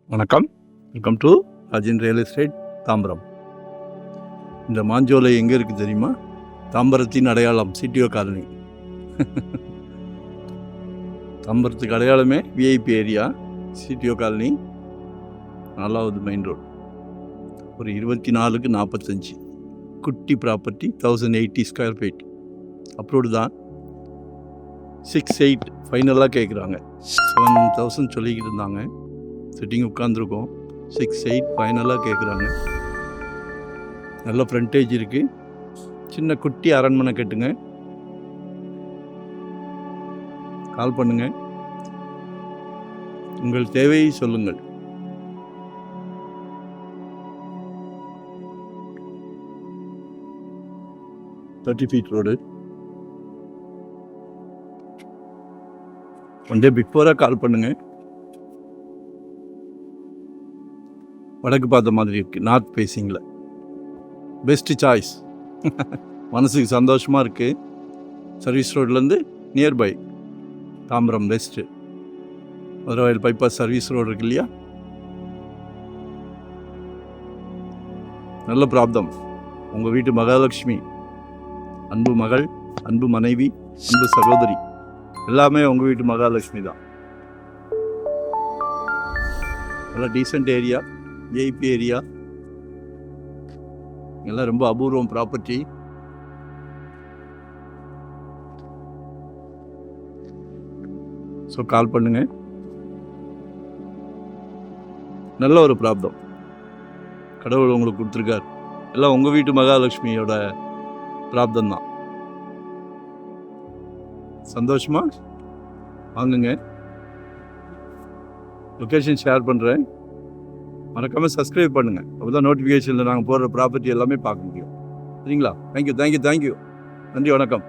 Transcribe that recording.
வணக்கம், welcome to Rajan real estate Tambaram. இந்த மாஞ்சோலை எங்கே இருக்குது தெரியுமா? தாம்பரத்தின் அடையாளம் சிடிஓ காலனி. தாம்பரத்துக்கு அடையாளமே விஐபி ஏரியா சிடிஓ காலனி, 4வது மெயின் ரோடு. ஒரு 24க்கு 45 குட்டி ப்ராப்பர்ட்டி, 1080 ஸ்கொயர் ஃபீட். அப்ரூவ்டு தான். 6.8 ஃபைனலாக கேட்குறாங்க. 7,000 சொல்லிக்கிட்டு இருந்தாங்க. செட்டிங் உட்காந்துருக்கோம். 6.8 ஃபைனலாக கேட்குறாங்க. நல்ல ஃப்ரண்டேஜ் இருக்குது. சின்ன குட்டி அரண்மனை கட்டுங்க. கால் பண்ணுங்க, உங்கள் தேவையை சொல்லுங்கள். feet road. ஒன் டே பிஃபோராக கால் பண்ணுங்க. வடக்கு பார்த்த மாதிரி இருக்குது, நார்த் ஃபேஸிங்கில். Best choice. மனசுக்கு சந்தோஷமாக இருக்குது. சர்வீஸ் ரோட்லேருந்து nearby Tambaram best. Maduravoyal bypass service road இருக்கு இல்லையா? நல்ல பிராப்தம். உங்கள் வீட்டு மகாலட்சுமி, அன்பு மகள், அன்பு மனைவி, அன்பு சகோதரி, எல்லாமே உங்கள் வீட்டு மகாலட்சுமி தான். நல்லா டீசெண்ட் ஏரியா, விஐபி ஏரியா, எல்லாம் ரொம்ப அபூர்வம் ப்ராப்பர்ட்டி. ஸோ கால் பண்ணுங்க. நல்ல ஒரு பிராப்தம் கடவுள் உங்களுக்கு கொடுத்துருக்கார். எல்லாம் உங்கள் வீட்டு மகாலட்சுமியோட பிராப்தம் தான். சந்தோஷமா வாங்குங்க. லொக்கேஷன் ஷேர் பண்ணுறேன். மறக்காமல் சப்ஸ்கிரைப் பண்ணுங்கள். அப்போ தான் நோட்டிஃபிகேஷனில் நாங்கள் போடுற ப்ராப்பர்ட்டி எல்லாமே பார்க்க முடியும். சரிங்களா? தேங்க்யூ. நன்றி, வணக்கம்.